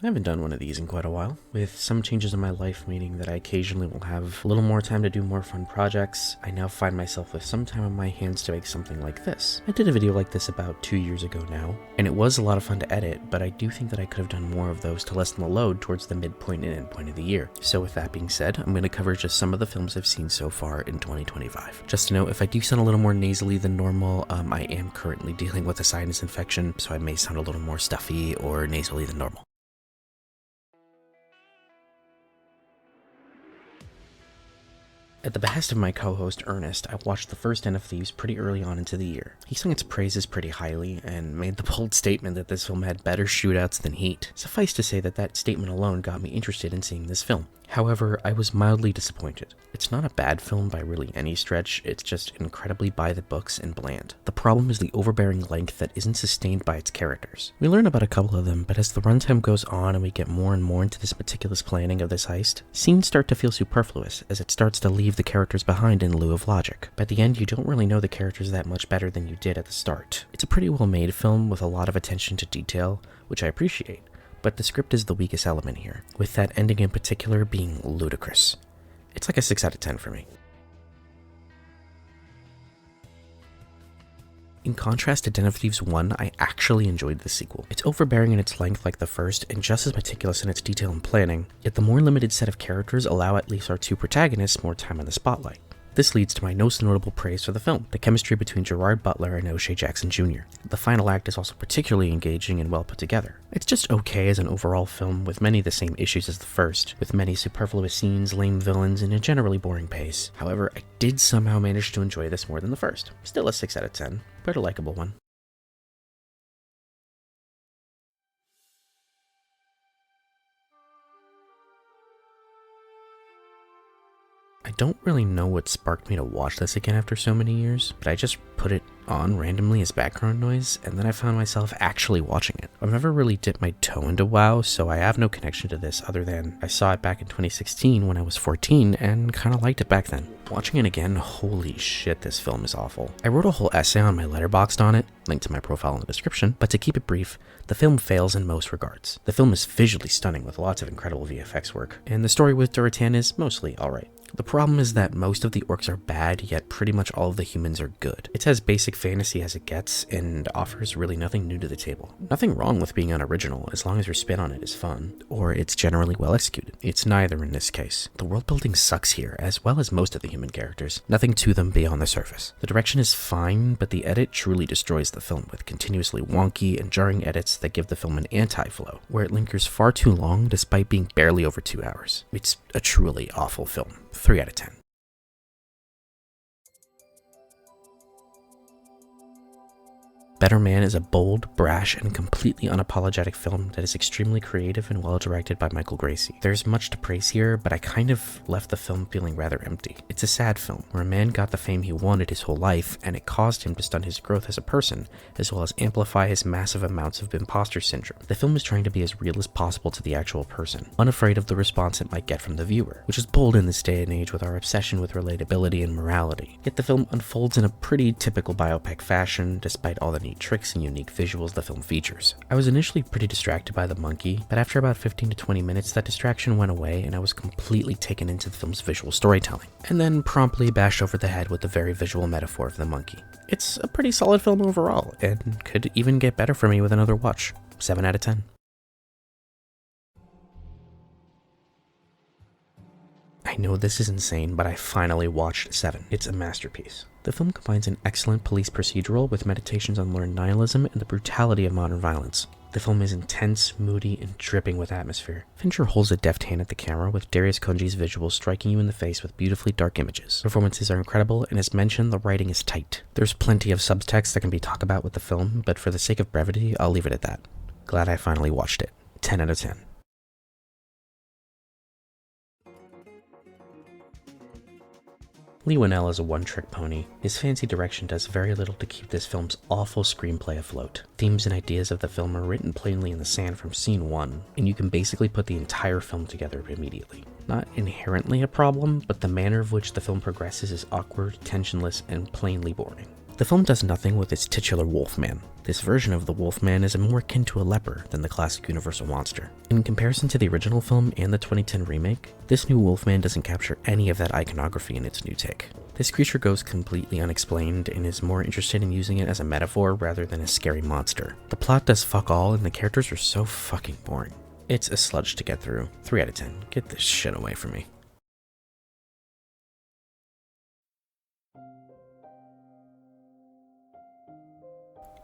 I haven't done one of these in quite a while, with some changes in my life meaning that I occasionally will have a little more time to do more fun projects. I now find myself with some time on my hands to make something like this. I did a video like this about 2 years ago now, and it was a lot of fun to edit, but I do think that I could have done more of those to lessen the load towards the midpoint and endpoint of the year. So with that being said, I'm going to cover just some of the films I've seen so far in 2025. Just to note, if I do sound a little more nasally than normal, I am currently dealing with a sinus infection, so I may sound a little more stuffy or nasally than normal. At the behest of my co-host Ernest, I watched the first Den of Thieves pretty early on into the year. He sung its praises pretty highly, and made the bold statement that this film had better shootouts than Heat. Suffice to say that that statement alone got me interested in seeing this film. However, I was mildly disappointed. It's not a bad film by really any stretch, it's just incredibly by the books and bland. The problem is the overbearing length that isn't sustained by its characters. We learn about a couple of them, but as the runtime goes on and we get more and more into this meticulous planning of this heist, scenes start to feel superfluous as it starts to leave the characters behind in lieu of logic. By the end, you don't really know the characters that much better than you did at the start. It's a pretty well made film with a lot of attention to detail, which I appreciate. But the script is the weakest element here, with that ending in particular being ludicrous. It's like a 6 out of 10 for me. In contrast to Den of Thieves 1, I actually enjoyed the sequel. It's overbearing in its length like the first, and just as meticulous in its detail and planning, yet the more limited set of characters allow at least our two protagonists more time in the spotlight. This leads to my most notable praise for the film, the chemistry between Gerard Butler and O'Shea Jackson Jr. The final act is also particularly engaging and well put together. It's just okay as an overall film, with many of the same issues as the first, with many superfluous scenes, lame villains, and a generally boring pace. However, I did somehow manage to enjoy this more than the first. Still a 6 out of 10, but a likable one. I don't really know what sparked me to watch this again after so many years, but I just put it on randomly as background noise, and then I found myself actually watching it. I've never really dipped my toe into WoW, so I have no connection to this other than I saw it back in 2016 when I was 14 and kinda liked it back then. Watching it again, holy shit, this film is awful. I wrote a whole essay on my Letterboxd on it, linked to my profile in the description, but to keep it brief, the film fails in most regards. The film is visually stunning with lots of incredible VFX work, and the story with Duratan is mostly alright. The problem is that most of the orcs are bad, yet pretty much all of the humans are good. It's as basic fantasy as it gets, and offers really nothing new to the table. Nothing wrong with being unoriginal, as long as your spin on it is fun, or it's generally well executed. It's neither in this case. The world building sucks here, as well as most of the human characters. Nothing to them beyond the surface. The direction is fine, but the edit truly destroys the film with continuously wonky and jarring edits that give the film an anti-flow, where it lingers far too long despite being barely over 2 hours. It's a truly awful film. 3 out of 10. Better Man is a bold, brash, and completely unapologetic film that is extremely creative and well directed by Michael Gracie. There's much to praise here, but I kind of left the film feeling rather empty. It's a sad film, where a man got the fame he wanted his whole life, and it caused him to stunt his growth as a person, as well as amplify his massive amounts of imposter syndrome. The film is trying to be as real as possible to the actual person, unafraid of the response it might get from the viewer, which is bold in this day and age with our obsession with relatability and morality. Yet the film unfolds in a pretty typical biopic fashion, despite all the tricks and unique visuals the film features. I was initially pretty distracted by the monkey, but after about 15 to 20 minutes that distraction went away and I was completely taken into the film's visual storytelling, and then promptly bashed over the head with the very visual metaphor of the monkey. It's a pretty solid film overall, and could even get better for me with another watch. 7 out of 10. I know this is insane, but I finally watched Seven. It's a masterpiece. The film combines an excellent police procedural with meditations on learned nihilism and the brutality of modern violence. The film is intense, moody, and dripping with atmosphere. Fincher holds a deft hand at the camera, with Darius Kunji's visuals striking you in the face with beautifully dark images. Performances are incredible, and as mentioned, the writing is tight. There's plenty of subtext that can be talked about with the film, but for the sake of brevity, I'll leave it at that. Glad I finally watched it. 10 out of 10. Lee Winnell is a one-trick pony. His fancy direction does very little to keep this film's awful screenplay afloat. Themes and ideas of the film are written plainly in the sand from scene 1, and you can basically put the entire film together immediately. Not inherently a problem, but the manner of which the film progresses is awkward, tensionless, and plainly boring. The film does nothing with its titular Wolfman. This version of the Wolfman is more akin to a leper than the classic Universal monster. In comparison to the original film and the 2010 remake, this new Wolfman doesn't capture any of that iconography in its new take. This creature goes completely unexplained and is more interested in using it as a metaphor rather than a scary monster. The plot does fuck all and the characters are so fucking boring. It's a sludge to get through. 3 out of 10. Get this shit away from me.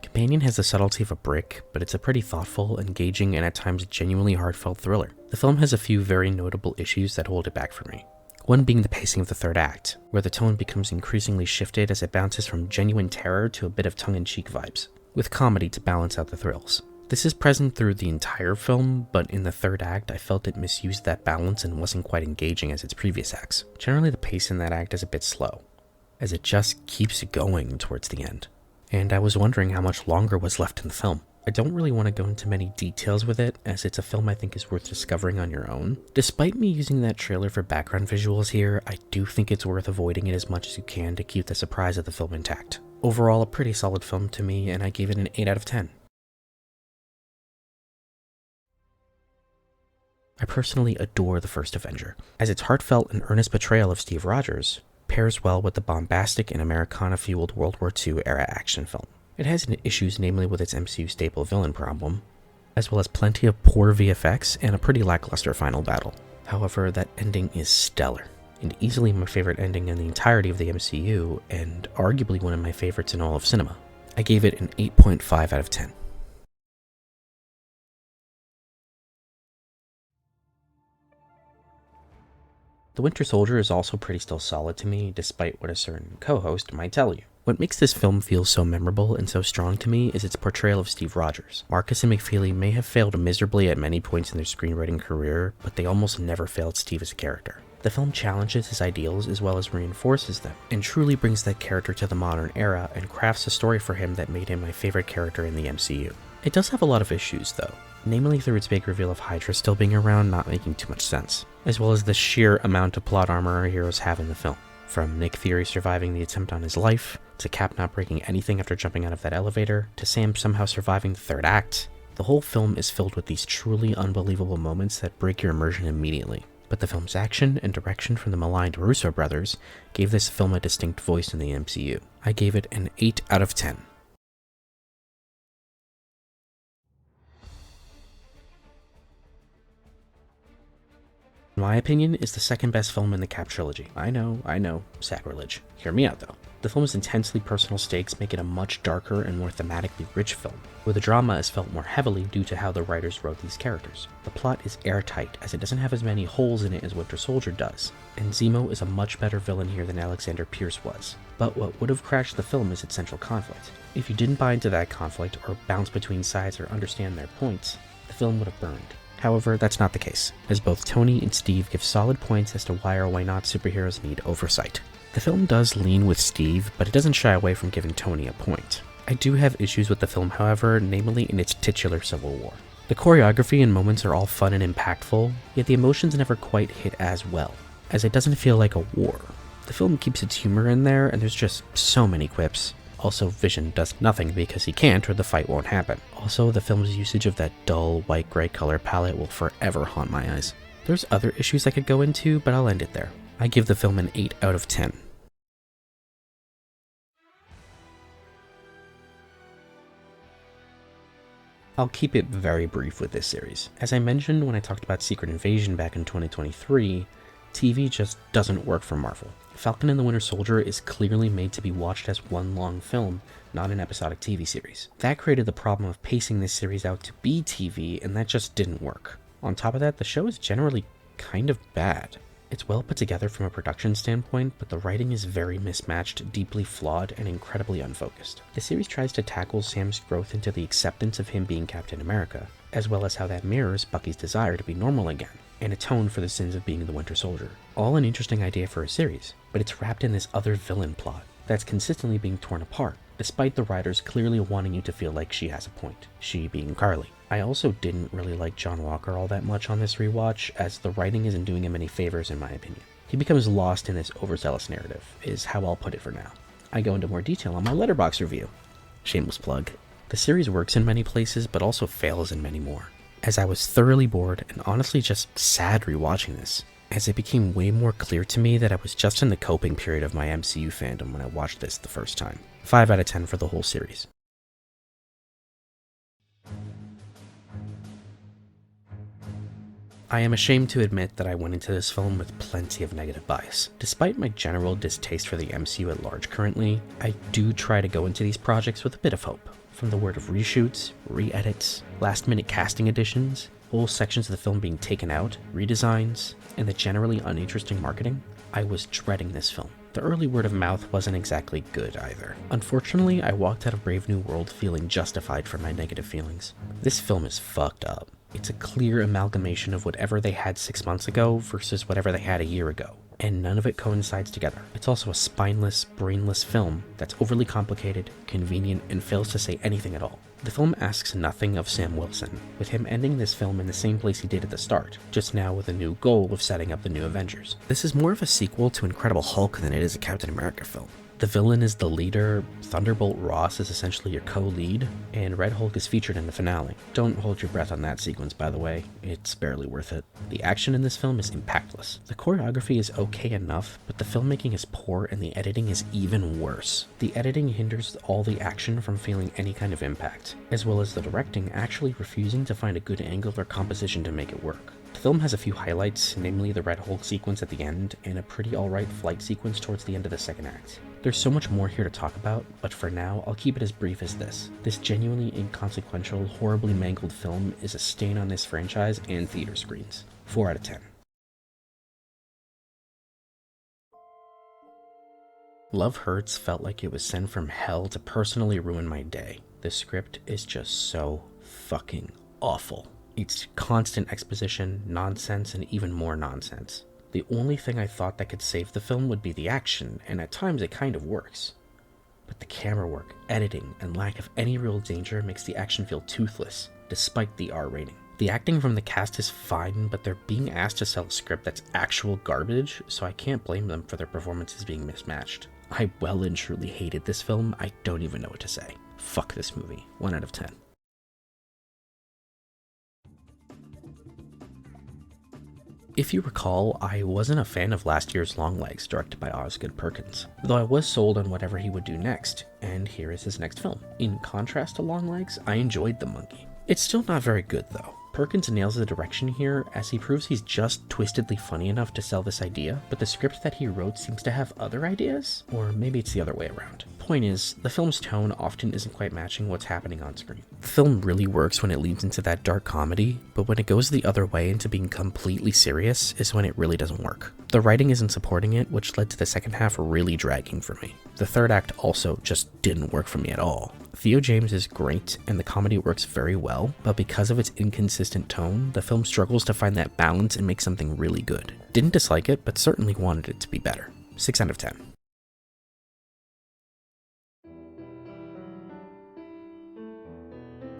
Companion has the subtlety of a brick, but it's a pretty thoughtful, engaging, and at times genuinely heartfelt thriller. The film has a few very notable issues that hold it back for me. One being the pacing of the third act, where the tone becomes increasingly shifted as it bounces from genuine terror to a bit of tongue-in-cheek vibes, with comedy to balance out the thrills. This is present through the entire film, but in the third act I felt it misused that balance and wasn't quite engaging as its previous acts. Generally the pace in that act is a bit slow, as it just keeps going towards the end. And I was wondering how much longer was left in the film. I don't really want to go into many details with it, as it's a film I think is worth discovering on your own. Despite me using that trailer for background visuals here, I do think it's worth avoiding it as much as you can to keep the surprise of the film intact. Overall, a pretty solid film to me, and I gave it an 8 out of 10. I personally adore the first Avenger, as its heartfelt and earnest portrayal of Steve Rogers pairs well with the bombastic and Americana-fueled World War II era action film. It has issues namely with its MCU staple villain problem, as well as plenty of poor VFX and a pretty lackluster final battle. However, that ending is stellar, and easily my favorite ending in the entirety of the MCU, and arguably one of my favorites in all of cinema. I gave it an 8.5 out of 10. The Winter Soldier is also pretty still solid to me, despite what a certain co-host might tell you. What makes this film feel so memorable and so strong to me is its portrayal of Steve Rogers. Marcus and McFeely may have failed miserably at many points in their screenwriting career, but they almost never failed Steve as a character. The film challenges his ideals as well as reinforces them, and truly brings that character to the modern era and crafts a story for him that made him my favorite character in the MCU. It does have a lot of issues though, namely through its big reveal of Hydra still being around not making too much sense, as well as the sheer amount of plot armor our heroes have in the film. From Nick Fury surviving the attempt on his life, to Cap not breaking anything after jumping out of that elevator, to Sam somehow surviving the third act. The whole film is filled with these truly unbelievable moments that break your immersion immediately. But the film's action and direction from the maligned Russo brothers gave this film a distinct voice in the MCU. I gave it an 8 out of 10. In my opinion, is the second best film in the Cap trilogy. I know, sacrilege. Hear me out though. The film's intensely personal stakes make it a much darker and more thematically rich film, where the drama is felt more heavily due to how the writers wrote these characters. The plot is airtight, as it doesn't have as many holes in it as Winter Soldier does, and Zemo is a much better villain here than Alexander Pierce was. But what would have crashed the film is its central conflict. If you didn't buy into that conflict, or bounce between sides or understand their points, the film would have burned. However, that's not the case, as both Tony and Steve give solid points as to why or why not superheroes need oversight. The film does lean with Steve, but it doesn't shy away from giving Tony a point. I do have issues with the film, however, namely in its titular Civil War. The choreography and moments are all fun and impactful, yet the emotions never quite hit as well, as it doesn't feel like a war. The film keeps its humor in there, and there's just so many quips. Also, Vision does nothing because he can't or the fight won't happen. Also, the film's usage of that dull, white-gray color palette will forever haunt my eyes. There's other issues I could go into, but I'll end it there. I give the film an 8 out of 10. I'll keep it very brief with this series. As I mentioned when I talked about Secret Invasion back in 2023, TV just doesn't work for Marvel. Falcon and the Winter Soldier is clearly made to be watched as one long film, not an episodic TV series. That created the problem of pacing this series out to be TV, and that just didn't work. On top of that, the show is generally kind of bad. It's well put together from a production standpoint, but the writing is very mismatched, deeply flawed, and incredibly unfocused. The series tries to tackle Sam's growth into the acceptance of him being Captain America, as well as how that mirrors Bucky's desire to be normal again, and atone for the sins of being the Winter Soldier. All an interesting idea for a series, but it's wrapped in this other villain plot that's consistently being torn apart, despite the writers clearly wanting you to feel like she has a point, she being Carly. I also didn't really like John Walker all that much on this rewatch, as the writing isn't doing him any favors in my opinion. He becomes lost in this overzealous narrative, is how I'll put it for now. I go into more detail on my Letterboxd review. Shameless plug. The series works in many places, but also fails in many more, as I was thoroughly bored and honestly just sad rewatching this, as it became way more clear to me that I was just in the coping period of my MCU fandom when I watched this the first time. 5 out of 10 for the whole series. I am ashamed to admit that I went into this film with plenty of negative bias. Despite my general distaste for the MCU at large currently, I do try to go into these projects with a bit of hope. From the word of reshoots, re-edits, last-minute casting additions, whole sections of the film being taken out, redesigns, and the generally uninteresting marketing, I was dreading this film. The early word of mouth wasn't exactly good either. Unfortunately, I walked out of Brave New World feeling justified for my negative feelings. This film is fucked up. It's a clear amalgamation of whatever they had 6 months ago versus whatever they had a year ago, and none of it coincides together. It's also a spineless, brainless film that's overly complicated, convenient, and fails to say anything at all. The film asks nothing of Sam Wilson, with him ending this film in the same place he did at the start, just now with a new goal of setting up the new Avengers. This is more of a sequel to Incredible Hulk than it is a Captain America film. The villain is the leader, Thunderbolt Ross is essentially your co-lead, and Red Hulk is featured in the finale. Don't hold your breath on that sequence, by the way, it's barely worth it. The action in this film is impactless. The choreography is okay enough, but the filmmaking is poor and the editing is even worse. The editing hinders all the action from feeling any kind of impact, as well as the directing actually refusing to find a good angle or composition to make it work. The film has a few highlights, namely the Red Hulk sequence at the end, and a pretty alright flight sequence towards the end of the second act. There's so much more here to talk about, but for now, I'll keep it as brief as this. This genuinely inconsequential, horribly mangled film is a stain on this franchise and theater screens. 4 out of 10. Love Hurts felt like it was sent from hell to personally ruin my day. The script is just so fucking awful. It's constant exposition, nonsense, and even more nonsense. The only thing I thought that could save the film would be the action, and at times it kind of works. But the camera work, editing, and lack of any real danger makes the action feel toothless, despite the R rating. The acting from the cast is fine, but they're being asked to sell a script that's actual garbage, so I can't blame them for their performances being mismatched. I well and truly hated this film, I don't even know what to say. Fuck this movie. 1 out of 10. If you recall, I wasn't a fan of last year's Longlegs, directed by Osgood Perkins, though I was sold on whatever he would do next, and here is his next film. In contrast to Longlegs, I enjoyed The Monkey. It's still not very good though. Perkins nails the direction here, as he proves he's just twistedly funny enough to sell this idea, but the script that he wrote seems to have other ideas? Or maybe it's the other way around. Point is, the film's tone often isn't quite matching what's happening on screen. The film really works when it leads into that dark comedy, but when it goes the other way into being completely serious is when it really doesn't work. The writing isn't supporting it, which led to the second half really dragging for me. The third act also just didn't work for me at all. Theo James is great, and the comedy works very well, but because of its inconsistent tone, the film struggles to find that balance and make something really good. Didn't dislike it, but certainly wanted it to be better. 6 out of 10.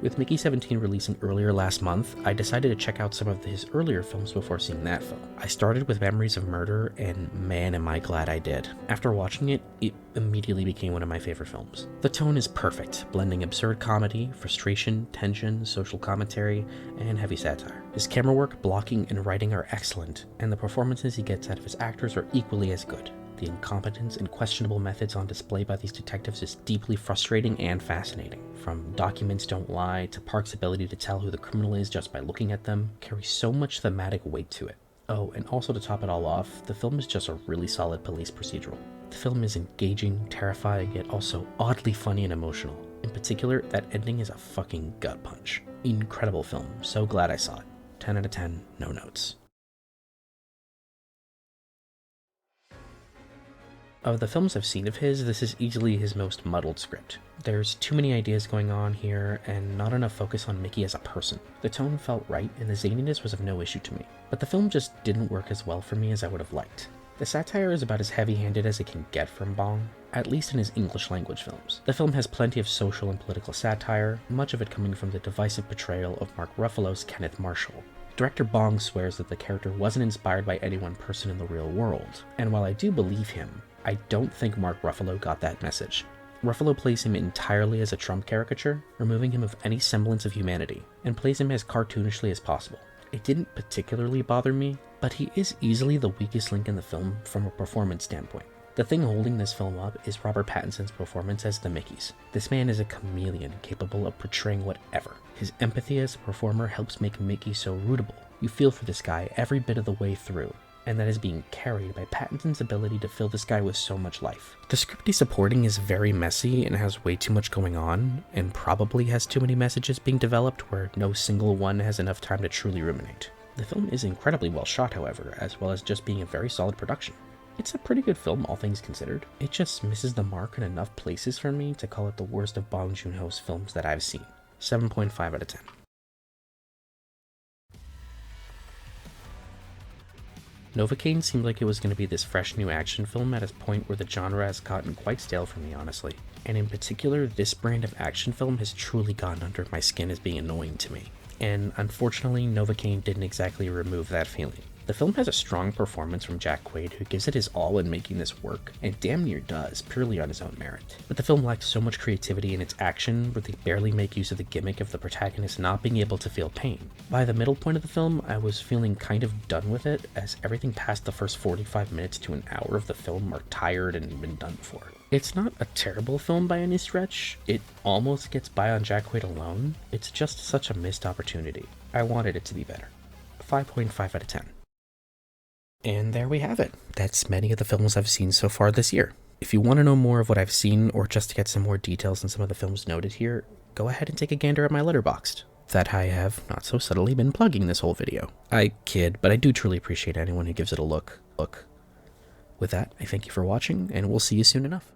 With Mickey 17 releasing earlier last month, I decided to check out some of his earlier films before seeing that film. I started with Memories of Murder, and man am I glad I did. After watching it, it immediately became one of my favorite films. The tone is perfect, blending absurd comedy, frustration, tension, social commentary, and heavy satire. His camera work, blocking, and writing are excellent, and the performances he gets out of his actors are equally as good. The incompetence and questionable methods on display by these detectives is deeply frustrating and fascinating. From Documents Don't Lie to Park's ability to tell who the criminal is just by looking at them carries so much thematic weight to it. Oh, and also to top it all off, the film is just a really solid police procedural. The film is engaging, terrifying, yet also oddly funny and emotional. In particular, that ending is a fucking gut punch. Incredible film, so glad I saw it. 10 out of 10, no notes. Of the films I've seen of his, this is easily his most muddled script. There's too many ideas going on here, and not enough focus on Mickey as a person. The tone felt right, and the zaniness was of no issue to me. But the film just didn't work as well for me as I would have liked. The satire is about as heavy-handed as it can get from Bong, at least in his English language films. The film has plenty of social and political satire, much of it coming from the divisive portrayal of Mark Ruffalo's Kenneth Marshall. Director Bong swears that the character wasn't inspired by any one person in the real world, and while I do believe him, I don't think Mark Ruffalo got that message. Ruffalo plays him entirely as a Trump caricature, removing him of any semblance of humanity, and plays him as cartoonishly as possible. It didn't particularly bother me, but he is easily the weakest link in the film from a performance standpoint. The thing holding this film up is Robert Pattinson's performance as the Mickeys. This man is a chameleon capable of portraying whatever. His empathy as a performer helps make Mickey so rootable. You feel for this guy every bit of the way through, and that is being carried by Pattinson's ability to fill this guy with so much life. The script he's supporting is very messy and has way too much going on, and probably has too many messages being developed where no single one has enough time to truly ruminate. The film is incredibly well shot, however, as well as just being a very solid production. It's a pretty good film, all things considered. It just misses the mark in enough places for me to call it the worst of Bong Joon-ho's films that I've seen. 7.5 out of 10. Novocaine seemed like it was going to be this fresh new action film at a point where the genre has gotten quite stale for me, honestly. And in particular, this brand of action film has truly gotten under my skin as being annoying to me. And unfortunately, Novocaine didn't exactly remove that feeling. The film has a strong performance from Jack Quaid, who gives it his all in making this work, and damn near does, purely on his own merit. But the film lacked so much creativity in its action, where they barely make use of the gimmick of the protagonist not being able to feel pain. By the middle point of the film, I was feeling kind of done with it, as everything past the first 45 minutes to an hour of the film are tired and been done for. It's not a terrible film by any stretch. It almost gets by on Jack Quaid alone. It's just such a missed opportunity. I wanted it to be better. 5.5 out of 10. And there we have it. That's many of the films I've seen so far this year. If you want to know more of what I've seen, or just to get some more details on some of the films noted here, go ahead and take a gander at my Letterboxd. That I have, not so subtly, been plugging this whole video. I kid, but I do truly appreciate anyone who gives it a look. With that, I thank you for watching, and we'll see you soon enough.